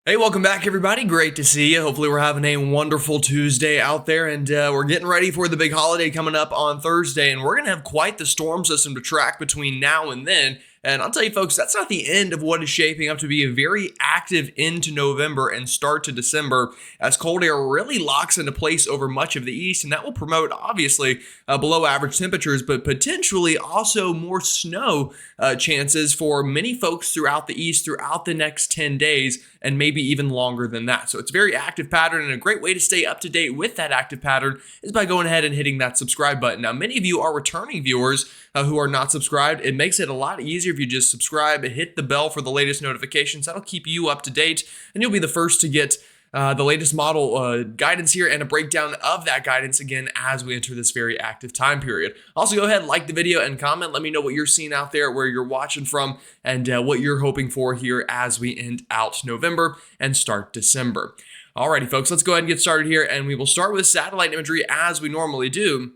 Hey, welcome back, everybody. Great to see you. Hopefully, we're having a wonderful Tuesday out there, and we're getting ready for the big holiday coming up on Thursday, and we're going to have quite the storm system to track between now and then. And I'll tell you, folks, that's not the end of what is shaping up to be a very active into November and start to December as cold air really locks into place over much of the east, and that will promote, obviously, below average temperatures, but potentially also more snow chances for many folks throughout the east throughout the next 10 days and maybe even longer than that. So it's a very active pattern, and a great way to stay up to date with that active pattern is by going ahead and hitting that subscribe button. Now, many of you are returning viewers who are not subscribed. It makes it a lot easier if you just subscribe, hit the bell for the latest notifications. That'll keep you up to date, and you'll be the first to get the latest model guidance here and a breakdown of that guidance again as we enter this very active time period. Also, go ahead, like the video and comment. Let me know what you're seeing out there, where you're watching from, and what you're hoping for here as we end out November and start December. Alrighty, folks, let's go ahead and get started here, and we will start with satellite imagery as we normally do.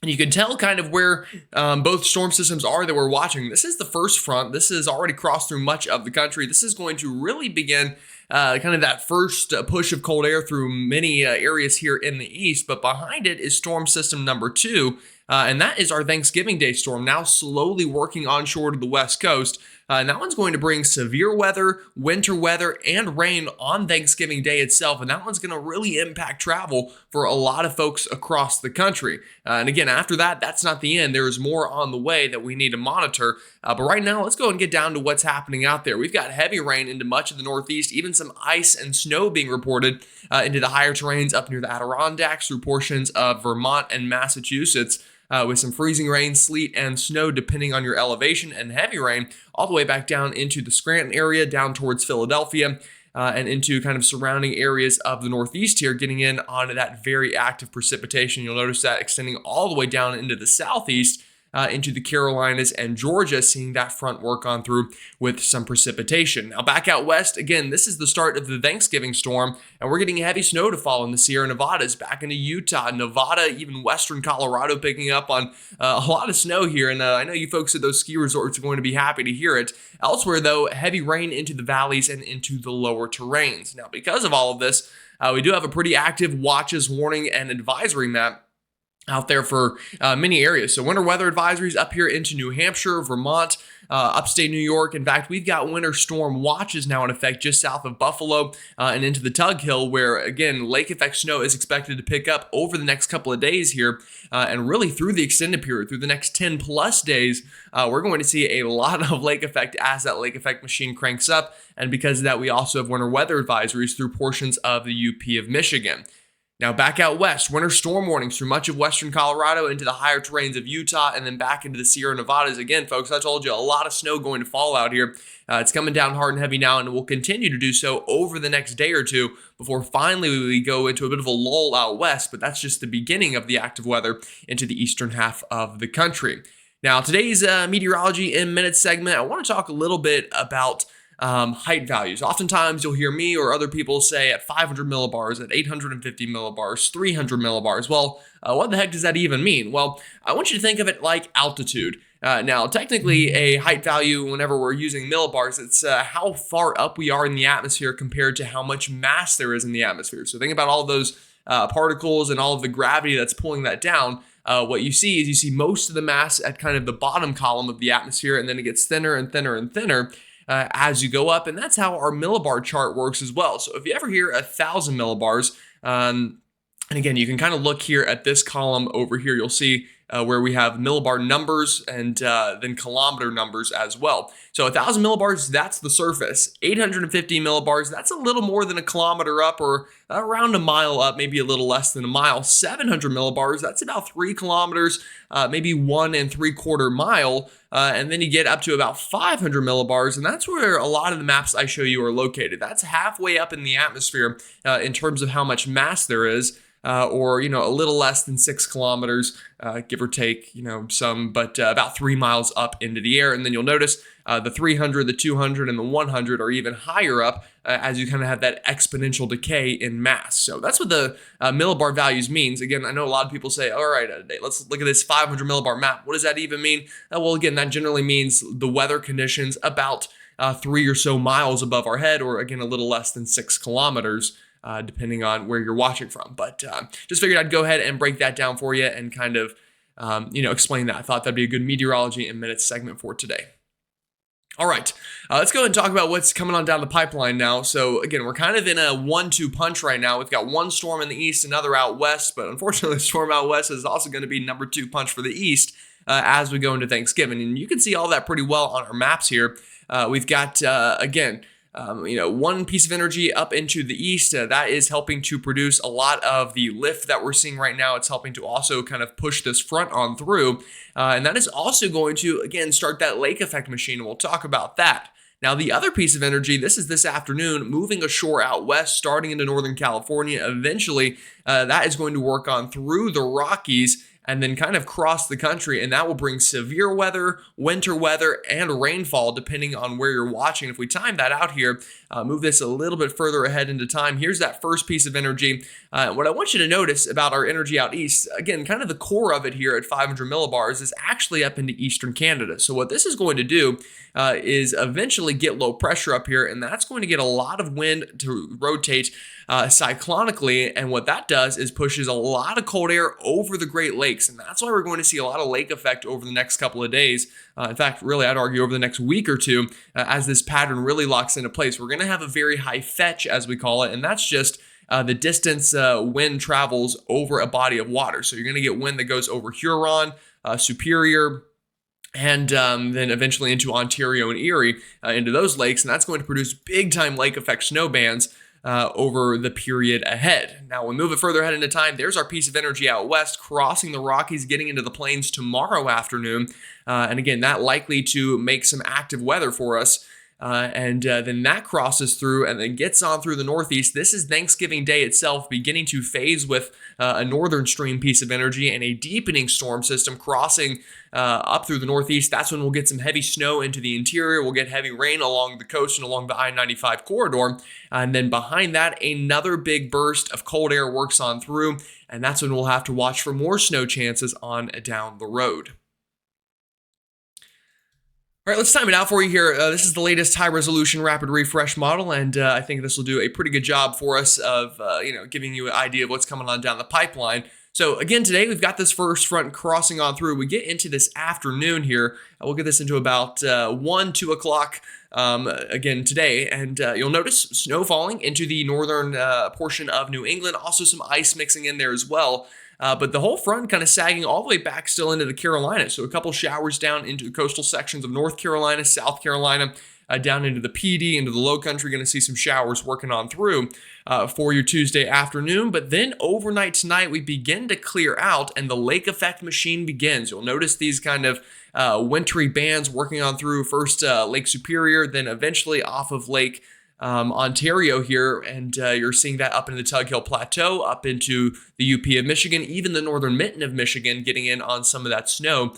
And you can tell kind of where both storm systems are that we're watching. This is the first front. This has already crossed through much of the country. This is going to really begin kind of that first push of cold air through many areas here in the east. But behind it is storm system number 2. And that is our Thanksgiving Day storm, now slowly working onshore to the west coast. And that one's going to bring severe weather, winter weather, and rain on Thanksgiving Day itself. And that one's going to really impact travel for a lot of folks across the country. And again, after that, that's not the end. There is more on the way that we need to monitor. But right now, let's go and get down to what's happening out there. We've got heavy rain into much of the Northeast, even some ice and snow being reported into the higher terrains up near the Adirondacks through portions of Vermont and Massachusetts. With some freezing rain, sleet, and snow depending on your elevation, and heavy rain all the way back down into the Scranton area, down towards Philadelphia, and into kind of surrounding areas of the Northeast here, getting in on that very active precipitation. You'll notice that extending all the way down into the Southeast, into the Carolinas and Georgia, seeing that front work on through with some precipitation. Now back out west, again, this is the start of the Thanksgiving storm, and we're getting heavy snow to fall in the Sierra Nevadas, back into Utah, Nevada, even western Colorado, picking up on a lot of snow here. And I know you folks at those ski resorts are going to be happy to hear it. Elsewhere, though, heavy rain into the valleys and into the lower terrains. Now, because of all of this, we do have a pretty active watches, warning, and advisory map out there for many areas. So winter weather advisories up here into New Hampshire, Vermont, upstate New York. In fact, we've got winter storm watches now in effect just south of Buffalo and into the Tug Hill, where, again, lake effect snow is expected to pick up over the next couple of days here and really through the extended period, through the next 10 plus days. We're going to see a lot of lake effect as that lake effect machine cranks up. And because of that, we also have winter weather advisories through portions of the UP of Michigan. Now back out west, winter storm warnings through much of western Colorado into the higher terrains of Utah and then back into the Sierra Nevadas. Again, folks, I told you a lot of snow going to fall out here. It's coming down hard and heavy now, and it will continue to do so over the next day or two before finally we go into a bit of a lull out west. But that's just the beginning of the active weather into the eastern half of the country. Now today's Meteorology in Minutes segment, I want to talk a little bit about height values. Oftentimes you'll hear me or other people say at 500 millibars, at 850 millibars, 300 millibars. Well, what the heck does that even mean? Well, I want you to think of it like altitude. Now, technically, a height value, whenever we're using millibars, it's how far up we are in the atmosphere compared to how much mass there is in the atmosphere. So think about all of those particles and all of the gravity that's pulling that down. What you see is you see most of the mass at kind of the bottom column of the atmosphere, and then it gets thinner and thinner and thinner as you go up, and that's how our millibar chart works as well. So if you ever hear 1,000 millibars, and again, you can kind of look here at this column over here, you'll see where we have millibar numbers and then kilometer numbers as well. So 1,000 millibars, that's the surface. 850 millibars, that's a little more than a kilometer up, or around a mile up, maybe a little less than a mile. 700 millibars, that's about 3 kilometers, maybe 1 3/4 mile. And then you get up to about 500 millibars, and that's where a lot of the maps I show you are located. That's halfway up in the atmosphere in terms of how much mass there is. Or, a little less than 6 kilometers, give or take, some, but about 3 miles up into the air. And then you'll notice the 300, the 200, and the 100 are even higher up as you kind of have that exponential decay in mass. So that's what the millibar values means. Again, I know a lot of people say, all right, let's look at this 500 millibar map. What does that even mean? Well, again, that generally means the weather conditions about 3 or so miles above our head, or again, a little less than 6 kilometers. Depending on where you're watching from. But just figured I'd go ahead and break that down for you and kind of, explain that. I thought that'd be a good Meteorology in Minutes segment for today. All right, let's go ahead and talk about what's coming on down the pipeline now. So again, we're kind of in a 1-2 punch right now. We've got one storm in the east, another out west, but unfortunately the storm out west is also going to be number 2 punch for the east as we go into Thanksgiving. And you can see all that pretty well on our maps here. We've got, again, one piece of energy up into the east that is helping to produce a lot of the lift that we're seeing right now. It's helping to also kind of push this front on through. And that is also going to, again, start that lake effect machine. And we'll talk about that. Now, the other piece of energy, this is this afternoon, moving ashore out west, starting into Northern California. Eventually, that is going to work on through the Rockies and then kind of cross the country, and that will bring severe weather, winter weather, and rainfall depending on where you're watching. If we time that out here, move this a little bit further ahead into time, here's that first piece of energy. What I want you to notice about our energy out east, again, kind of the core of it here at 500 millibars is actually up into eastern Canada. So what this is going to do is eventually get low pressure up here, and that's going to get a lot of wind to rotate cyclonically, and what that does is pushes a lot of cold air over the Great Lakes, and that's why we're going to see a lot of lake effect over the next couple of days. In fact, really, I'd argue over the next week or two, as this pattern really locks into place. We're going to have a very high fetch, as we call it, and that's just the distance wind travels over a body of water. So you're going to get wind that goes over Huron, Superior, and then eventually into Ontario and Erie, into those lakes, and that's going to produce big-time lake effect snow bands over the period ahead. Now, we move it further ahead into time. There's our piece of energy out west, crossing the Rockies, getting into the plains tomorrow afternoon. And again, that likely to make some active weather for us. And then that crosses through and then gets on through the northeast. This is Thanksgiving Day itself, beginning to phase with a northern stream piece of energy and a deepening storm system crossing up through the northeast. That's when we'll get some heavy snow into the interior. We'll get heavy rain along the coast and along the I-95 corridor. And then behind that, another big burst of cold air works on through. And that's when we'll have to watch for more snow chances on down the road. All right, let's time it out for you here. This is the latest high-resolution rapid refresh model, and I think this will do a pretty good job for us of, giving you an idea of what's coming on down the pipeline. So again, today we've got this first front crossing on through. We get into this afternoon here. We'll get this into about 1, 2 o'clock again today, and you'll notice snow falling into the northern portion of New England. Also some ice mixing in there as well. But the whole front kind of sagging all the way back still into the Carolinas. So a couple showers down into the coastal sections of North Carolina, South Carolina, down into the PD, into the low country. Going to see some showers working on through for your Tuesday afternoon. But then overnight tonight, we begin to clear out and the lake effect machine begins. You'll notice these kind of wintry bands working on through first Lake Superior, then eventually off of Lake Ontario here, and you're seeing that up into the Tug Hill Plateau, up into the UP of Michigan, even the northern mitten of Michigan getting in on some of that snow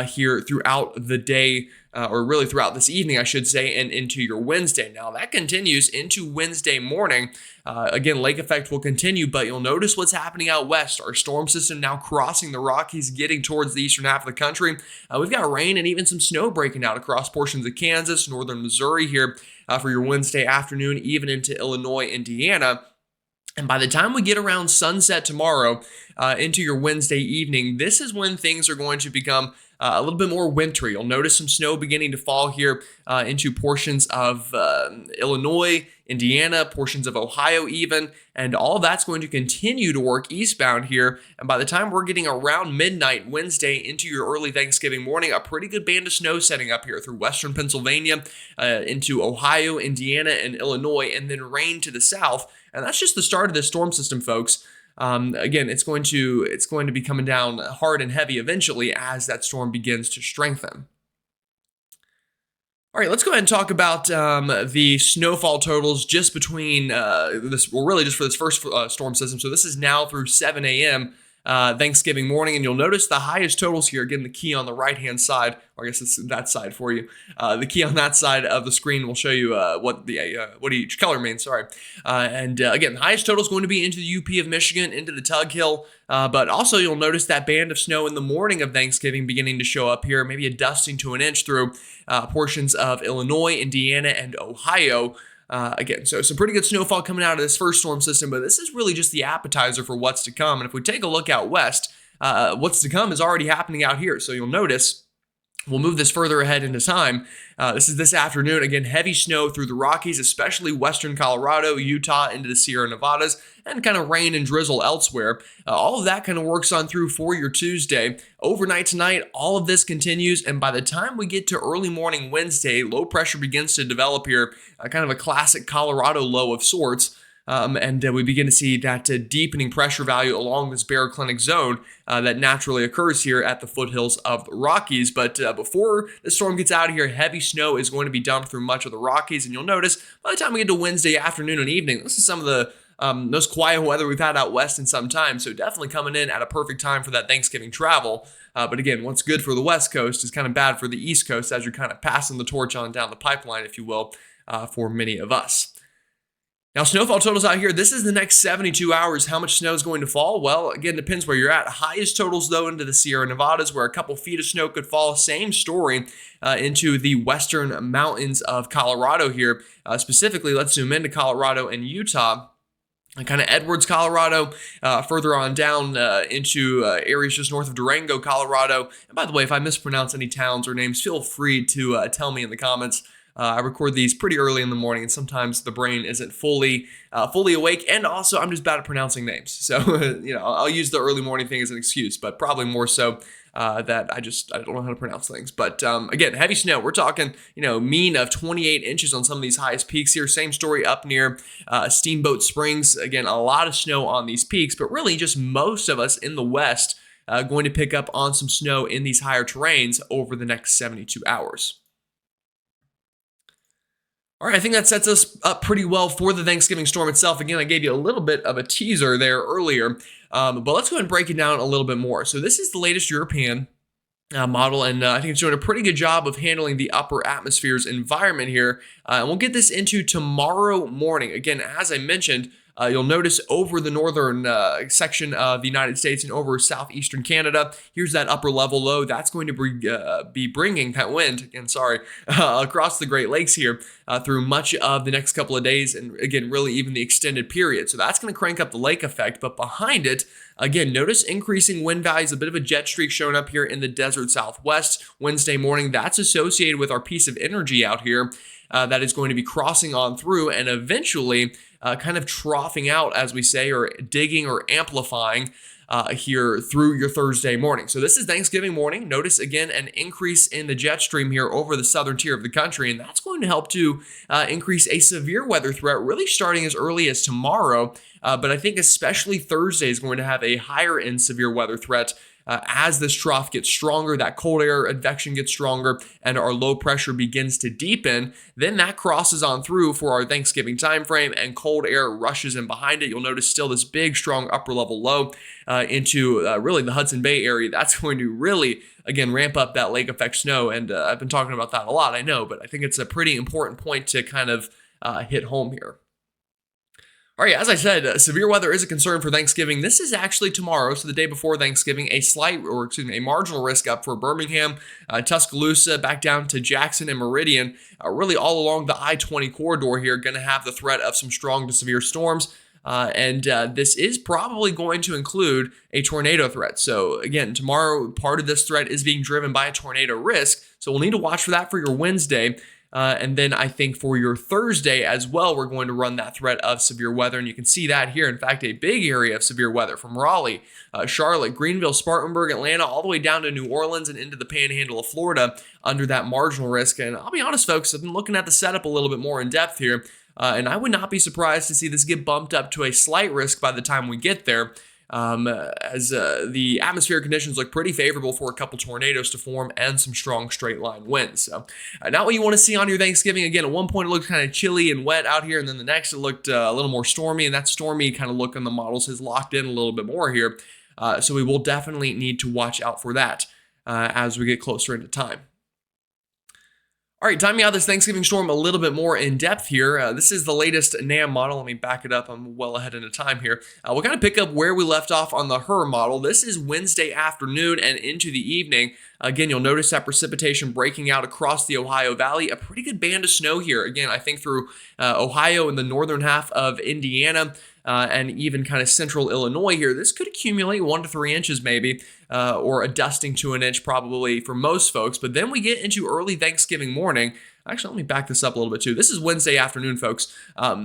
here throughout the day, or really throughout this evening, I should say, and into your Wednesday. Now, that continues into Wednesday morning. Again, lake effect will continue, but you'll notice what's happening out west. Our storm system now crossing the Rockies, getting towards the eastern half of the country. We've got rain and even some snow breaking out across portions of Kansas, northern Missouri here for your Wednesday afternoon, even into Illinois, Indiana. And by the time we get around sunset tomorrow into your Wednesday evening, this is when things are going to become a little bit more wintry. You'll notice some snow beginning to fall here into portions of Illinois, Indiana, portions of Ohio even, and all that's going to continue to work eastbound here. And by the time we're getting around midnight Wednesday into your early Thanksgiving morning, a pretty good band of snow setting up here through western Pennsylvania, into Ohio, Indiana, and Illinois, and then rain to the south. And that's just the start of this storm system, folks. Again, it's going to be coming down hard and heavy eventually as that storm begins to strengthen. All right, let's go ahead and talk about the snowfall totals just between just for this first storm system. So this is now through 7 a.m. Thanksgiving morning, and you'll notice the highest totals here. Again, the key on the right-hand side, or I guess it's that side for you. The key on that side of the screen will show you what each color means. Sorry, and again, the highest total is going to be into the UP of Michigan, into the Tug Hill, but also you'll notice that band of snow in the morning of Thanksgiving beginning to show up here, maybe a dusting to an inch through portions of Illinois, Indiana, and Ohio. Again, so some pretty good snowfall coming out of this first storm system, but this is really just the appetizer for what's to come. And if we take a look out west, what's to come is already happening out here. So you'll notice, we'll move this further ahead into time. This is this afternoon. Again, heavy snow through the Rockies, especially western Colorado, Utah, into the Sierra Nevadas, and kind of rain and drizzle elsewhere. All of that kind of works on through for your Tuesday. Overnight tonight, all of this continues, and by the time we get to early morning Wednesday, low pressure begins to develop here, kind of a classic Colorado low of sorts. And we begin to see that deepening pressure value along this baroclinic zone that naturally occurs here at the foothills of the Rockies. But before the storm gets out of here, heavy snow is going to be dumped through much of the Rockies. And you'll notice by the time we get to Wednesday afternoon and evening, this is some of the most quiet weather we've had out west in some time. So definitely coming in at a perfect time for that Thanksgiving travel. But again, what's good for the West Coast is kind of bad for the East Coast as you're kind of passing the torch on down the pipeline, if you will, for many of us. Now, snowfall totals out here, this is the next 72 hours. How much snow is going to fall? Well, again, depends where you're at. Highest totals, though, into the Sierra Nevadas, where a couple feet of snow could fall. Same story into the western mountains of Colorado here. Specifically, let's zoom into Colorado and Utah. And kind of Edwards, Colorado, further on down into areas just north of Durango, Colorado. And by the way, if I mispronounce any towns or names, feel free to tell me in the comments. I record these pretty early in the morning, and sometimes the brain isn't fully awake, and also I'm just bad at pronouncing names. So, I'll use the early morning thing as an excuse, but probably more so that I don't know how to pronounce things. But again, heavy snow. We're talking, mean of 28 inches on some of these highest peaks here. Same story up near Steamboat Springs. Again, a lot of snow on these peaks, but really just most of us in the West going to pick up on some snow in these higher terrains over the next 72 hours. All right, I think that sets us up pretty well for the Thanksgiving storm itself. Again, I gave you a little bit of a teaser there earlier, but let's go ahead and break it down a little bit more. So this is the latest European model, and I think it's doing a pretty good job of handling the upper atmosphere's environment here. And we'll get this into tomorrow morning. Again, as I mentioned, you'll notice over the northern section of the United States and over southeastern Canada, here's that upper level low. That's going to be bringing that wind, across the Great Lakes here through much of the next couple of days, and again, really even the extended period. So that's going to crank up the lake effect, but behind it, again, notice increasing wind values, a bit of a jet streak showing up here in the desert Southwest Wednesday morning. That's associated with our piece of energy out here that is going to be crossing on through and eventually kind of troughing out, as we say, or digging or amplifying here through your Thursday morning. So this is Thanksgiving morning. Notice again an increase in the jet stream here over the southern tier of the country, and that's going to help to increase a severe weather threat really starting as early as tomorrow. But I think especially Thursday is going to have a higher end severe weather threat as this trough gets stronger, that cold air advection gets stronger, and our low pressure begins to deepen. Then that crosses on through for our Thanksgiving time frame, and cold air rushes in behind it. You'll notice still this big, strong upper level low into really the Hudson Bay area. That's going to really, again, ramp up that lake effect snow. And I've been talking about that a lot, I know, but I think it's a pretty important point to kind of hit home here. All right, as I said, severe weather is a concern for Thanksgiving. This is actually tomorrow, so the day before Thanksgiving, a marginal risk up for Birmingham, Tuscaloosa, back down to Jackson and Meridian, really all along the I-20 corridor here, going to have the threat of some strong to severe storms. And this is probably going to include a tornado threat. So again, tomorrow, part of this threat is being driven by a tornado risk. So we'll need to watch for that for your Wednesday. And then I think for your Thursday as well, we're going to run that threat of severe weather. And you can see that here. In fact, a big area of severe weather from Raleigh, Charlotte, Greenville, Spartanburg, Atlanta, all the way down to New Orleans and into the panhandle of Florida under that marginal risk. And I'll be honest, folks, I've been looking at the setup a little bit more in depth here. And I would not be surprised to see this get bumped up to a slight risk by the time we get there. As the atmospheric conditions look pretty favorable for a couple tornadoes to form and some strong straight line winds. So not what you want to see on your Thanksgiving. Again, at one point it looked kind of chilly and wet out here, and then the next it looked a little more stormy, and that stormy kind of look on the models has locked in a little bit more here. So we will definitely need to watch out for that as we get closer into time. All right, timing out this Thanksgiving storm a little bit more in depth here. This is the latest NAM model. Let me back it up. I'm well ahead into time here. We'll kind of pick up where we left off on the HER model. This is Wednesday afternoon and into the evening. Again, you'll notice that precipitation breaking out across the Ohio Valley. A pretty good band of snow here. Again, I think through Ohio and the northern half of Indiana. And even kind of central Illinois here. This could accumulate 1 to 3 inches maybe, or a dusting to an inch probably for most folks. But then we get into early Thanksgiving morning. Actually, let me back this up a little bit too. This is Wednesday afternoon, folks.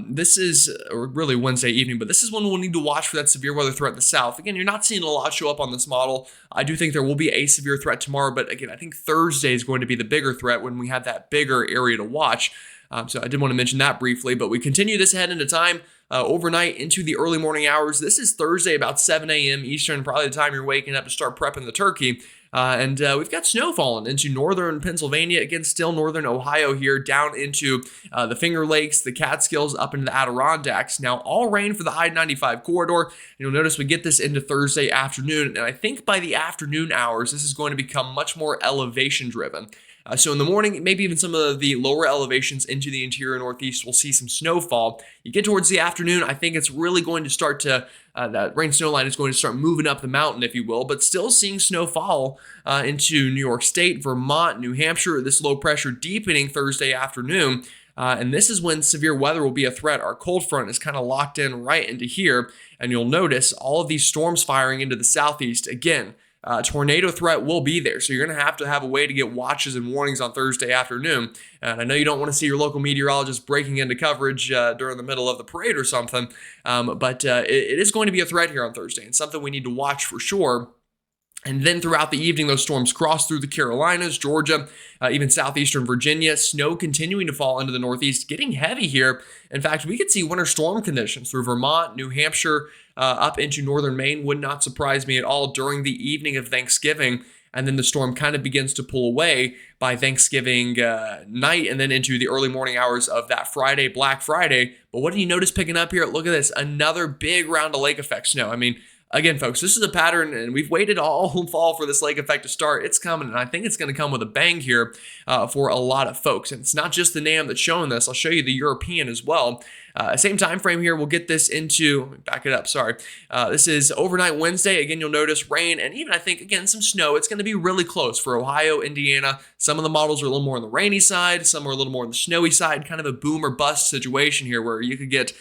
This is or really Wednesday evening, but this is when we'll need to watch for that severe weather threat in the south. Again, you're not seeing a lot show up on this model. I do think there will be a severe threat tomorrow, but again, I think Thursday is going to be the bigger threat when we have that bigger area to watch. So I did want to mention that briefly, but we continue this ahead into time. Overnight into the early morning hours. This is Thursday about 7 a.m. Eastern, probably the time you're waking up to start prepping the turkey. And we've got snow falling into northern Pennsylvania, again, still northern Ohio here, down into the Finger Lakes, the Catskills, up into the Adirondacks. Now, all rain for the I-95 corridor. You'll notice we get this into Thursday afternoon, and I think by the afternoon hours, this is going to become much more elevation driven. So in the morning, maybe even some of the lower elevations into the interior northeast will see some snowfall. You get towards the afternoon, I think it's really going to start to, that rain snow line is going to start moving up the mountain, if you will, but still seeing snowfall into New York State, Vermont, New Hampshire, this low pressure deepening Thursday afternoon. And this is when severe weather will be a threat. Our cold front is kind of locked in right into here. And you'll notice all of these storms firing into the southeast. Again, tornado threat will be there. So you're going to have a way to get watches and warnings on Thursday afternoon. And I know you don't want to see your local meteorologist breaking into coverage during the middle of the parade or something. But it is going to be a threat here on Thursday and something we need to watch for sure. And then throughout the evening, those storms cross through the Carolinas, Georgia, even southeastern Virginia. Snow continuing to fall into the northeast, getting heavy here. In fact, we could see winter storm conditions through Vermont, New Hampshire, up into northern Maine. Would not surprise me at all during the evening of Thanksgiving. And then the storm kind of begins to pull away by Thanksgiving night and then into the early morning hours of that Friday, Black Friday. But what do you notice picking up here? Look at this, another big round of lake effect snow. I mean, again, folks, this is a pattern, and we've waited all fall for this lake effect to start. It's coming, and I think it's going to come with a bang here for a lot of folks. And it's not just the NAM that's showing this. I'll show you the European as well. Same time frame here. We'll get this into, let me back it up, sorry. This is overnight Wednesday. Again, you'll notice rain and even, I think, again, some snow. It's going to be really close for Ohio, Indiana. Some of the models are a little more on the rainy side. Some are a little more on the snowy side. Kind of a boom or bust situation here where you could get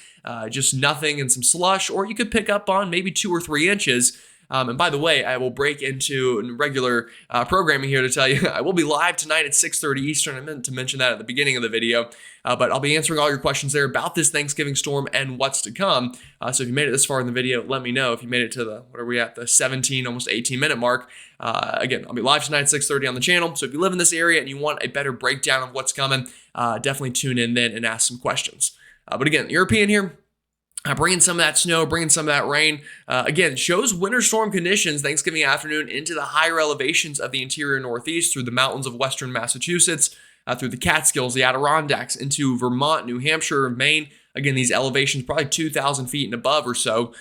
just nothing and some slush, or you could pick up on maybe 2 or 3 inches. And by the way, I will break into regular programming here to tell you I will be live tonight at 6:30 Eastern. I meant to mention that at the beginning of the video, but I'll be answering all your questions there about this Thanksgiving storm and what's to come. So if you made it this far in the video, let me know. If you made it to the, what are we at, the 17, almost 18-minute mark. Again, I'll be live tonight at 6:30 on the channel. So if you live in this area and you want a better breakdown of what's coming, definitely tune in then and ask some questions. But again, European here. Bringing some of that snow, bringing some of that rain. Again, shows winter storm conditions Thanksgiving afternoon into the higher elevations of the interior northeast through the mountains of western Massachusetts, through the Catskills, the Adirondacks, into Vermont, New Hampshire, Maine. Again, these elevations probably 2,000 feet and above or so,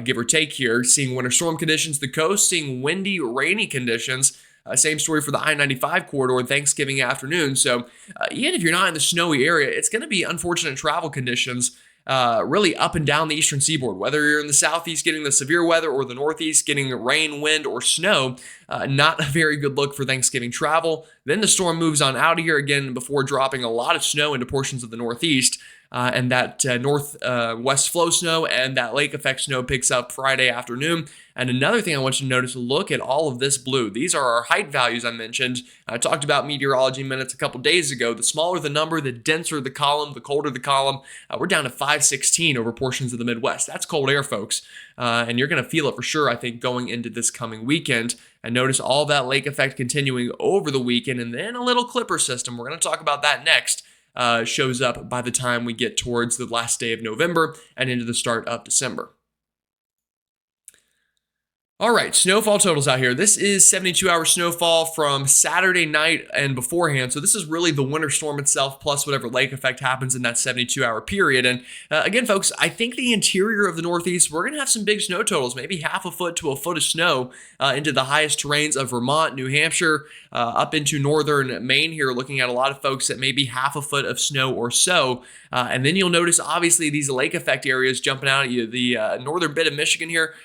give or take here. Seeing winter storm conditions, the coast, seeing windy, rainy conditions. Same story for the I-95 corridor Thanksgiving afternoon. So even if you're not in the snowy area, it's going to be unfortunate travel conditions really up and down the eastern seaboard. Whether you're in the southeast getting the severe weather or the northeast getting rain, wind, or snow, not a very good look for Thanksgiving travel. Then the storm moves on out of here again before dropping a lot of snow into portions of the northeast. And that northwest flow snow and that lake effect snow picks up Friday afternoon. And another thing I want you to notice, look at all of this blue. These are our height values I mentioned. I talked about Meteorology In Minutes a couple days ago. The smaller the number, the denser the column, the colder the column. We're down to 516 over portions of the Midwest. That's cold air, folks. And you're going to feel it for sure, I think, going into this coming weekend. And notice all that lake effect continuing over the weekend. And then a little clipper system. We're going to talk about that next. Shows up by the time we get towards the last day of November and into the start of December. All right, snowfall totals out here. This is 72-hour snowfall from Saturday night and beforehand. So this is really the winter storm itself plus whatever lake effect happens in that 72-hour period. And again, folks, I think the interior of the Northeast, we're going to have some big snow totals, maybe half a foot to a foot of snow into the highest terrains of Vermont, New Hampshire, up into northern Maine here, looking at a lot of folks at maybe half a foot of snow or so. And then you'll notice, obviously, these lake effect areas jumping out at you. The northern bit of Michigan here,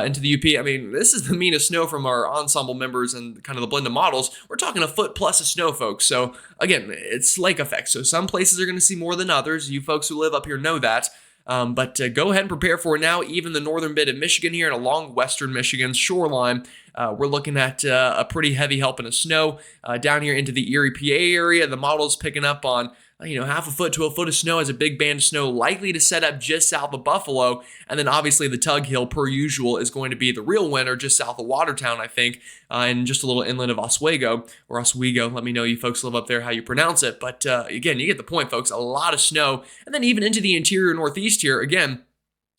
into the UP. I mean, this is the meanest snow from our ensemble members and kind of the blend of models. We're talking a foot plus of snow, folks. So again, it's lake effect. So some places are going to see more than others. You folks who live up here know that. But go ahead and prepare for it now. Even the northern bit of Michigan here and along western Michigan's shoreline, we're looking at a pretty heavy helping of snow down here into the Erie, PA area. The model's picking up on half a foot to a foot of snow as a big band of snow likely to set up just south of Buffalo. And then obviously the Tug Hill, per usual, is going to be the real winner just south of Watertown, I think, and just a little inland of Oswego or Oswego. Let me know, you folks live up there, how you pronounce it. But again, you get the point, folks. A lot of snow. And then even into the interior Northeast here, again,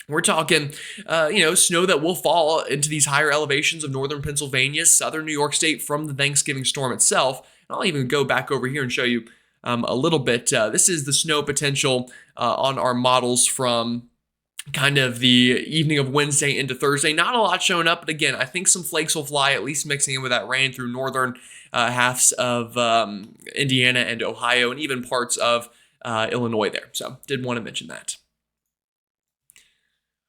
we're talking, snow that will fall into these higher elevations of northern Pennsylvania, southern New York State from the Thanksgiving storm itself. And I'll even go back over here and show you a little bit. This is the snow potential on our models from kind of the evening of Wednesday into Thursday. Not a lot showing up, but again, I think some flakes will fly, at least mixing in with that rain through northern halves of Indiana and Ohio, and even parts of Illinois there. So did want to mention that.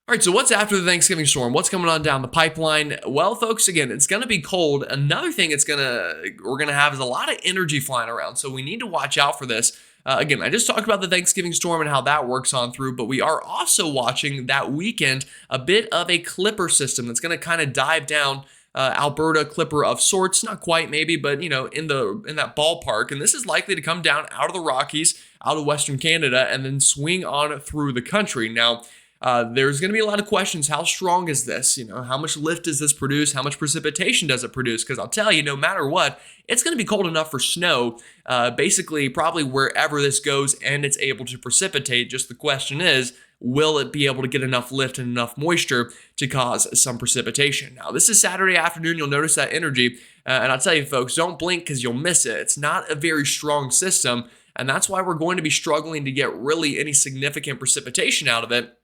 All right, so what's after the Thanksgiving storm? What's coming on down the pipeline? Well, folks, again, it's going to be cold. Another thing we're going to have is a lot of energy flying around, so we need to watch out for this. Again, I just talked about the Thanksgiving storm and how that works on through, but we are also watching that weekend a bit of a clipper system that's going to kind of dive down Alberta clipper of sorts, not quite maybe, but in that ballpark. And this is likely to come down out of the Rockies, out of Western Canada, and then swing on through the country. Now, there's going to be a lot of questions. How strong is this? How much lift does this produce? How much precipitation does it produce? Because I'll tell you, no matter what, it's going to be cold enough for snow, basically probably wherever this goes and it's able to precipitate. Just the question is, will it be able to get enough lift and enough moisture to cause some precipitation? Now, this is Saturday afternoon. You'll notice that energy. And I'll tell you, folks, don't blink because you'll miss it. It's not a very strong system. And that's why we're going to be struggling to get really any significant precipitation out of it.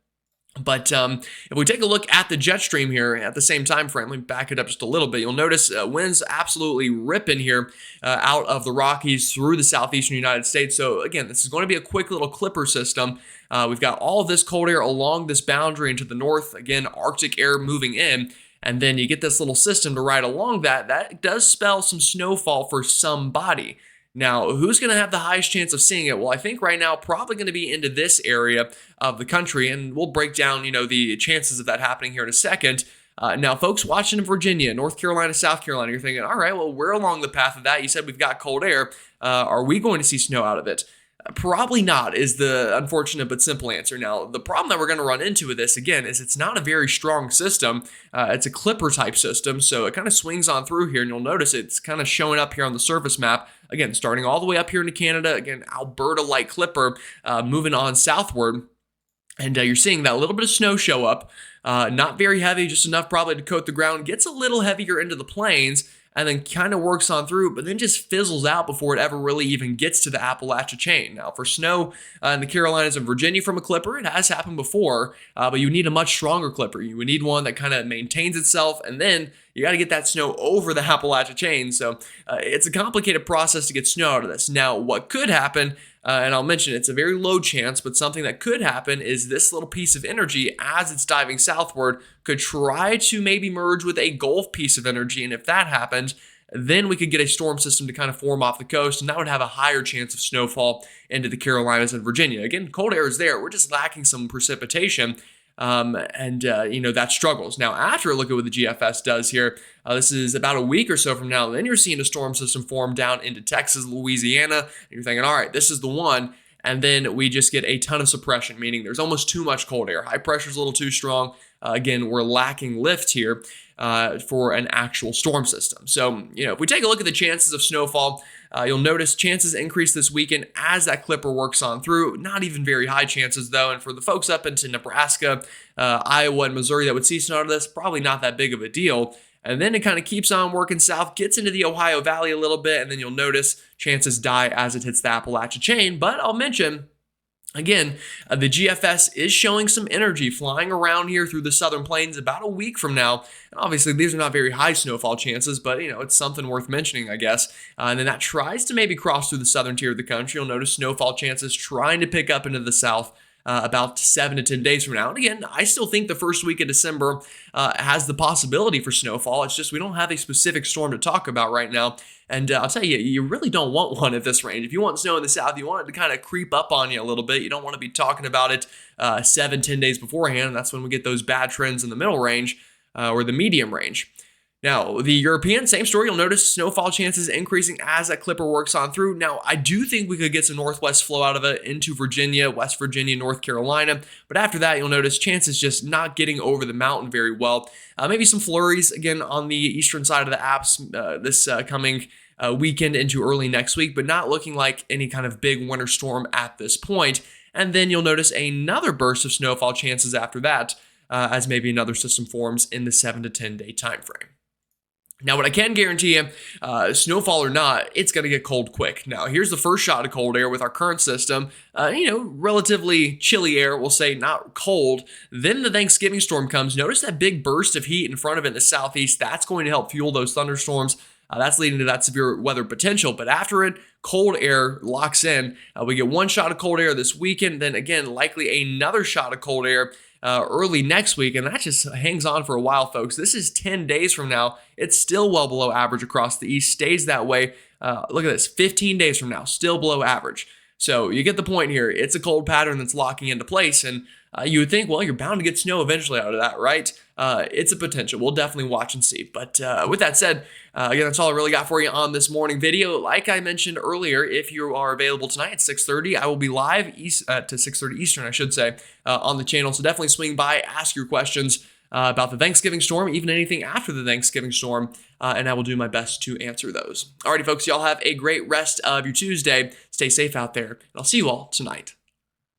But if we take a look at the jet stream here at the same time frame, let me back it up just a little bit. You'll notice winds absolutely ripping here out of the Rockies through the southeastern United States. So again, this is going to be a quick little clipper system. We've got all of this cold air along this boundary into the north. Again, Arctic air moving in. And then you get this little system to ride along that. That does spell some snowfall for somebody. Now, who's going to have the highest chance of seeing it? Well, I think right now probably going to be into this area of the country, and we'll break down, the chances of that happening here in a second. Now, folks watching in Virginia, North Carolina, South Carolina, you're thinking, all right, well, we're along the path of that. You said we've got cold air. Are we going to see snow out of it? Probably not is the unfortunate but simple answer. Now, the problem that we're going to run into with this, again, is it's not a very strong system. It's a clipper type system, so it kind of swings on through here, and you'll notice it's kind of showing up here on the surface map. Again, starting all the way up here into Canada, again, Alberta-like clipper, moving on southward. And you're seeing that little bit of snow show up. Not very heavy, just enough probably to coat the ground. Gets a little heavier into the plains, and then kind of works on through, but then just fizzles out before it ever really even gets to the Appalachia chain. Now, for snow in the Carolinas and Virginia from a clipper, it has happened before, but you need a much stronger clipper. You would need one that kind of maintains itself, and then you got to get that snow over the Appalachia chain. So it's a complicated process to get snow out of this. Now, what could happen, and I'll mention it's a very low chance, but something that could happen is this little piece of energy, as it's diving southward, could try to maybe merge with a Gulf piece of energy. And if that happens, then we could get a storm system to kind of form off the coast, and that would have a higher chance of snowfall into the Carolinas and Virginia. Again, cold air is there. We're just lacking some precipitation. That struggles. Now, after a look at what the GFS does here, this is about a week or so from now, then you're seeing a storm system form down into Texas, Louisiana, and you're thinking, all right, this is the one. and then we just get a ton of suppression, meaning there's almost too much cold air. High pressure is a little too strong. Again, we're lacking lift here for an actual storm system. So, if we take a look at the chances of snowfall, you'll notice chances increase this weekend as that clipper works on through. Not even very high chances, though. And for the folks up into Nebraska, Iowa, and Missouri that would see snow out of this, probably not that big of a deal. And then it kind of keeps on working south, gets into the Ohio Valley a little bit, and then you'll notice chances die as it hits the Appalachia chain. But I'll mention, again, the GFS is showing some energy flying around here through the southern plains about a week from now. And obviously, these are not very high snowfall chances, but, it's something worth mentioning, I guess. And then that tries to maybe cross through the southern tier of the country. You'll notice snowfall chances trying to pick up into the south about 7 to 10 days from now. And again, I still think the first week of December has the possibility for snowfall. It's just we don't have a specific storm to talk about right now. And I'll tell you, you really don't want one at this range. If you want snow in the south, you want it to kind of creep up on you a little bit. You don't want to be talking about it 7, 10 days beforehand. And that's when we get those bad trends in the middle range or the medium range. Now, the European, same story. You'll notice snowfall chances increasing as that clipper works on through. Now, I do think we could get some northwest flow out of it into Virginia, West Virginia, North Carolina. But after that, you'll notice chances just not getting over the mountain very well. Maybe some flurries, again, on the eastern side of the Alps this coming weekend into early next week, but not looking like any kind of big winter storm at this point. And then you'll notice another burst of snowfall chances after that as maybe another system forms in the 7 to 10 day time frame. Now, what I can guarantee you, snowfall or not, it's going to get cold quick. Now, here's the first shot of cold air with our current system. Relatively chilly air, we'll say, not cold. Then the Thanksgiving storm comes. Notice that big burst of heat in front of it in the southeast. That's going to help fuel those thunderstorms. That's leading to that severe weather potential. But after it, cold air locks in. We get one shot of cold air this weekend. Then again, likely another shot of cold air early next week, and that just hangs on for a while, folks. This is 10 days from now. It's still well below average across the east, stays that way. Look at this, 15 days from now, still below average. So you get the point here. It's a cold pattern that's locking into place, and you would think, well, you're bound to get snow eventually out of that, right? It's a potential. We'll definitely watch and see. But with that said, again, that's all I really got for you on this morning video. Like I mentioned earlier, if you are available tonight at 6:30, I will be live to 6:30 Eastern, I should say, on the channel. So definitely swing by, ask your questions about the Thanksgiving storm, even anything after the Thanksgiving storm, and I will do my best to answer those. Alrighty, folks, y'all have a great rest of your Tuesday. Stay safe out there, and I'll see you all tonight.